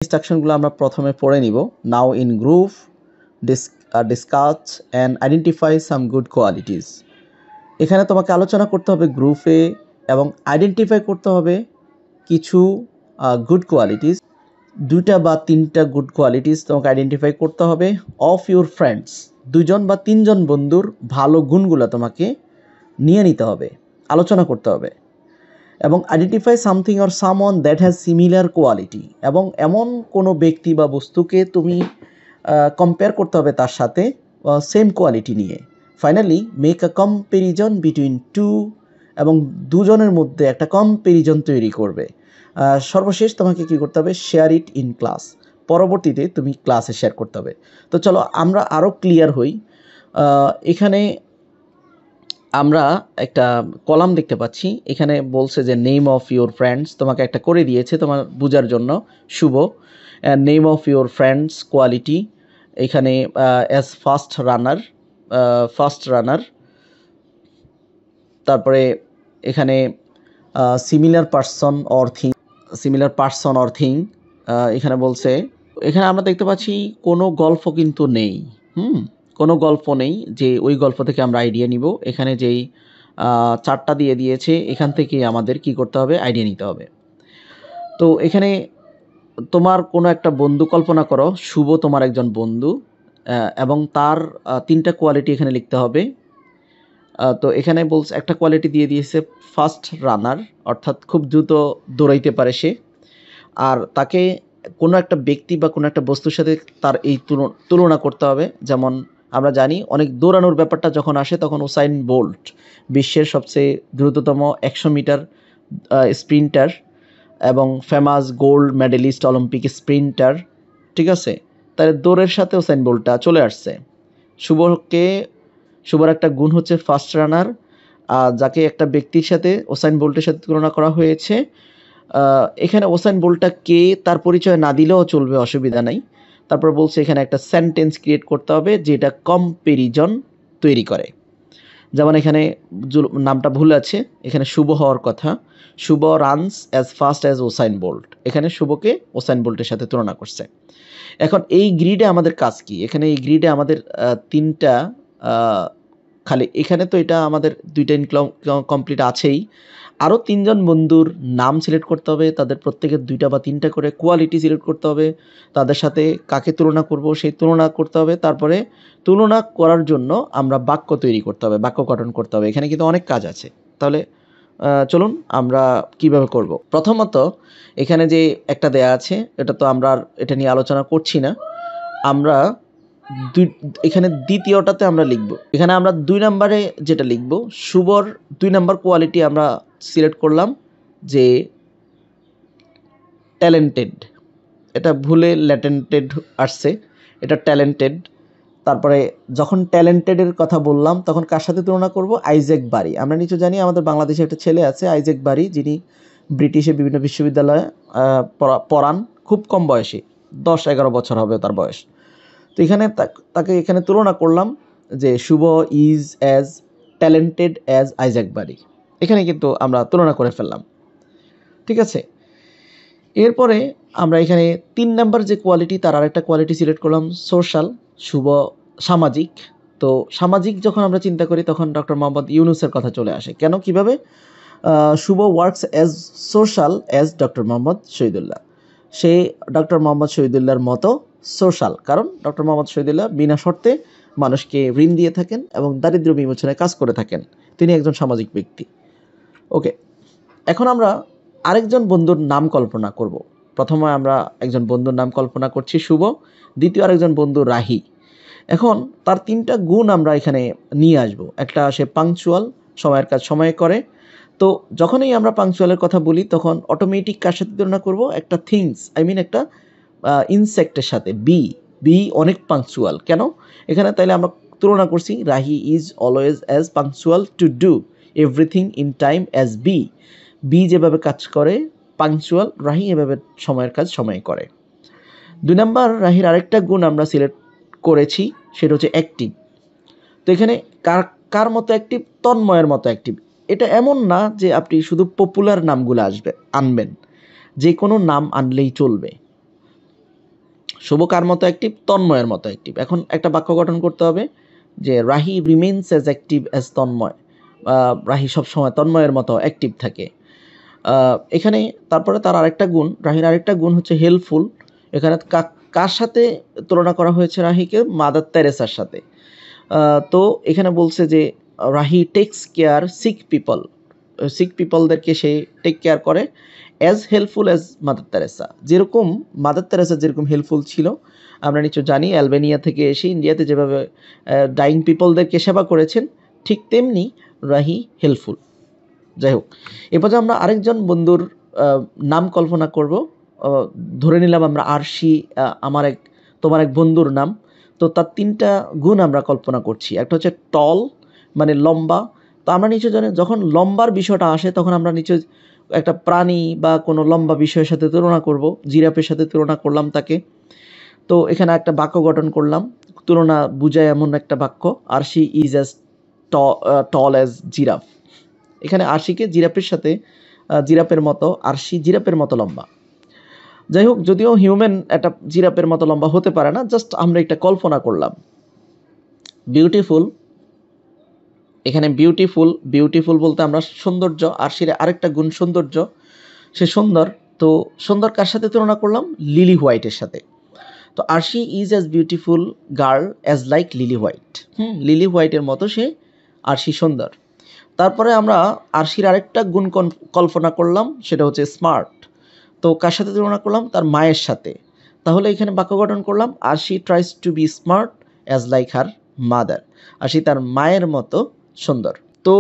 ইনস্ট্রাকশনগুলো আমরা প্রথমে পড়ে নিব। নাও in group discuss and identify some good qualities. এখানে তোমাকে আলোচনা করতে হবে গ্রুপে এবং আইডেন্টিফাই করতে হবে কিছু গুড কোয়ালিটিস। 2টা বা 3টা গুড কোয়ালিটিস তোমাকে আইডেন্টিফাই করতে হবে অফ ইউর ফ্রেন্ডস। 2জন বা 3জন বন্ধুর ভালো গুণগুলো তোমাকে নিয়ে নিতে হবে, আলোচনা করতে হবে। এবং identify something or someone that has similar quality, এবং এমন কোনো ব্যক্তি বা বস্তুকে তুমি কম্পেয়ার করতে হবে তার সাথে সেম কোয়ালিটি নিয়ে। Finally make a comparison between two, এবং দুজনের মধ্যে একটা কম্প্যারিজন তৈরি করবে। সর্বশেষ তোমাকে কী করতে হবে, শেয়ার ইট ইন ক্লাস। পরবর্তীতে তুমি ক্লাসে শেয়ার করতে হবে। তো চলো আমরা আরও ক্লিয়ার হই। এখানে আমরা একটা কলাম দেখতে পাচ্ছি। এখানে বলছে যে নেম অফ ইউর ফ্রেন্ডস, তোমাকে একটা করে দিয়েছে তোমার বোঝার জন্য Shubho. Name of your friends quality, এখানে অ্যাজ ফাস্ট রানার। তারপরে এখানে সিমিলার পার্সন অর থিং, এখানে বলছে। এখানে আমরা দেখতে পাচ্ছি কোনো গল্প কিন্তু নেই, কোনো গল্প নেই যে ওই গল্প থেকে আমরা আইডিয়া নিব। এখানে যেই 4টা দিয়ে দিয়েছে এখান থেকে আমাদের কি করতে হবে, আইডিয়া নিতে হবে। তো এখানে তোমার কোনো একটা বন্ধু কল্পনা করো, শুভ তোমার একজন বন্ধু, এবং তার 3টা কোয়ালিটি এখানে লিখতে হবে। তো এখানে বলছে একটা কোয়ালিটি দিয়ে দিয়েছে ফাস্ট রানার, অর্থাৎ খুব দ্রুত দৌড়াইতে পারে সে। আর তাকে কোনো একটা ব্যক্তি বা কোনো একটা বস্তুর সাথে তার এই তুলনা করতে হবে। যেমন আমরা জানি অনেক দৌড়ানোর ব্যাপারটা যখন আসে তখন উসাইন বোল্ট বিশ্বের সবচেয়ে দ্রুততম 100 মিটার স্প্রিন্টার এবং famous gold medalist Olympic sprinter, ঠিক আছে। তার দৌড়ের সাথে উসাইন বোল্টটা চলে আসছে। শুভর একটা গুণ হচ্ছে ফাস্ট রানার, যাকে একটা ব্যক্তির সাথে উসাইন বোল্টের সাথে তুলনা করা হয়েছে। এখানে উসাইন বোল্টটা কে তার পরিচয় না দিলেও চলবে, অসুবিধা নাই। তারপর বলছে এখানে একটা সেন্টেন্স ক্রিয়েট করতে হবে যেটা কম্প্যারিজন তৈরি করে। যেমন এখানে নামটা ভুল আছে, এখানে শুভ হওয়ার কথা। Shubho runs as fast as Usain Bolt, এখানে শুভকে উসাইন বোল্টের সাথে তুলনা করছে। এখন এই গ্রিডে আমাদের কাজ কি? এখানে এই গ্রিডে আমাদের 3টা খালি, এখানে তো এটা আমাদের 2টা কমপ্লিট আছেই। আরও 3জন বন্ধুর নাম সিলেক্ট করতে হবে, তাদের প্রত্যেকের 2টা বা 3টা করে কোয়ালিটি সিলেক্ট করতে হবে, তাদের সাথে কাকে তুলনা করব সেই তুলনা করতে হবে। তারপরে তুলনা করার জন্য আমরা বাক্য তৈরি করতে হবে, বাক্য গঠন করতে হবে। এখানে কিন্তু অনেক কাজ আছে। তাহলে চলুন আমরা কিভাবে করব। প্রথমত এখানে যে একটা দেয়া আছে এটা তো আমরা এটা নিয়ে আলোচনা করছি না। আমরা এখানে দ্বিতীয়টাতে আমরা লিখব। এখানে আমরা 2 নম্বরে যেটা লিখব, শুভর 2 নম্বর কোয়ালিটি আমরা সিলেক্ট করলাম যে ট্যালেন্টেড। এটা ভুলে ল্যাটেন্টেড আসছে, এটা ট্যালেন্টেড। তারপরে যখন ট্যালেন্টেডের কথা বললাম তখন কার সাথে তুলনা করব, আইজ্যাক বারি। আমরা নিশ্চয় জানি আমাদের বাংলাদেশে একটা ছেলে আছে আইজ্যাক বারি, যিনি ব্রিটিশে বিভিন্ন বিশ্ববিদ্যালয়ে পড়ান, খুব কম বয়সী, 10-11 বছর হবে তার বয়স। তো এখানে তাকে এখানে তুলনা করলাম যে Shubho is as talented as Isaac Barry. এখানে কিন্তু আমরা তুলনা করে ফেললাম, ঠিক আছে। এরপরে আমরা এখানে 3 নাম্বার যে কোয়ালিটি তার আরেকটা কোয়ালিটি সিলেক্ট করলাম সোশ্যাল। শুভ সামাজিক। তো সামাজিক যখন আমরা চিন্তা করি তখন ডক্টর মোহাম্মদ ইউনুসের কথা চলে আসে। কেন, কিভাবে? Shubho works as social as doctor Mohammad Shahidullah. সে ডক্টর মোহাম্মদ শহীদুল্লাহর মতো সোশ্যাল, কারণ ডক্টর মোহাম্মদ শহীদুল্লাহ বিনা শর্তে মানুষকে ঋণ দিয়ে থাকেন এবং দারিদ্র্য বিমোচনে কাজ করে থাকেন। তিনি একজন সামাজিক ব্যক্তি। ওকে, এখন আমরা আরেকজন বন্ধুর নাম কল্পনা করব। প্রথমে আমরা একজন বন্ধুর নাম কল্পনা করছি শুভ, দ্বিতীয় আরেকজন বন্ধু রাহি। এখন তার 3টা গুণ আমরা এখানে নিয়ে আসব। একটা, সে পাংচুয়াল, সময়ের কাজ সময়ে করে। তো যখনই আমরা পাংচুয়ালের কথা বলি তখন অটোমেটিক কার সাথে তুলনা করব, একটা থিংস, একটা ইনসেক্টের সাথে। বি অনেক পাংচুয়াল। কেন এখানে? তাইলে আমরা তুলনা করছি Rahi is always as punctual to do everything in time as B যেভাবে কাজ করে পাংচুয়াল, রাহি এভাবে সময়ের কাজ সময়ে করে। 2 নাম্বার রাহির আরেকটা গুণ আমরা সিলেক্ট করেছি, সেটা হচ্ছে অ্যাক্টিভ। তো এখানে কার মতো অ্যাক্টিভ? তন্ময়ের মতো অ্যাক্টিভ। এটা এমন না যে আপনি শুধু পপুলার নামগুলো আনবেন, যে কোনো নাম আনলেই চলবে। শুভ কার মতো অ্যাক্টিভ? তন্ময়ের মতো অ্যাক্টিভ। এখন একটা বাক্য গঠন করতে হবে যে Rahi remains as active as Tanmoy. Rahi সবসময় তন্ময়ের মতো অ্যাক্টিভ থাকে। এখানে তারপরে তার আরেকটা গুণ, রাহির আরেকটা গুণ হচ্ছে হেল্পফুল। এখানে কার সাথে তুলনা করা হয়েছে রাহিকে? মাদার তেরেসার সাথে। তো এখানে বলছে যে রাহি টেক্স কেয়ার সিক পিপলদেরকে সে টেক কেয়ার করে as helpful as mother Teresa. যেরকম মাদার তেরেসা যেরকম হেল্পফুল ছিল, আমরা নিশ্চয় জানি অ্যালবেনিয়া থেকে এসে ইন্ডিয়াতে যেভাবে ডাইং পিপলদেরকে সেবা করেছেন, ঠিক তেমনি রাহি হেল্পফুল। যাই হোক, এরপর আমরা আরেকজন বন্ধুর নাম কল্পনা করব। ধরে নিলাম আমরা আরশি তোমার এক বন্ধুর নাম। তো তার 3টা গুণ আমরা কল্পনা করছি। একটা হচ্ছে টল, মানে লম্বা। তো আমরা নিশ্চয় জানি যখন লম্বার বিষয়টা আসে তখন আমরা নিশ্চয় একটা প্রাণী বা কোনো লম্বা বিষয়ের সাথে তুলনা করব। জিরাফের সাথে তুলনা করলাম তাকে। তো এখানে একটা বাক্য গঠন করলাম, তুলনা বুঝায় এমন একটা বাক্য, Arshi is as tall as giraffe. এখানে আরশিকে জিরাফের মতো, আরশি জিরাফের মতো লম্বা। যাই হোক, যদিও হিউম্যান একটা জিরাফের মতো লম্বা হতে পারে না, জাস্ট আমরা একটা কল্পনা করলাম। বিউটিফুল, এখানে বিউটিফুল বলতে আমরা সৌন্দর্য, আরশির আরেকটা গুণ সৌন্দর্য, সে সুন্দর। তো সুন্দর কার সাথে তুলনা করলাম? লিলি হোয়াইটের সাথে। তো Arshi is as beautiful girl as like lily white. Lily হোয়াইটের মতো সে আরশি সুন্দর। তারপরে আমরা আরশির আরেকটা গুণ কল্পনা করলাম, সেটা হচ্ছে স্মার্ট। তো কার সাথে তুলনা করলাম? তার মায়ের সাথে। তাহলে এখানে বাক্য গঠন করলাম, Arshi tries to be smart as like her mother. Arshi তার মায়ের মতো সুন্দর। তো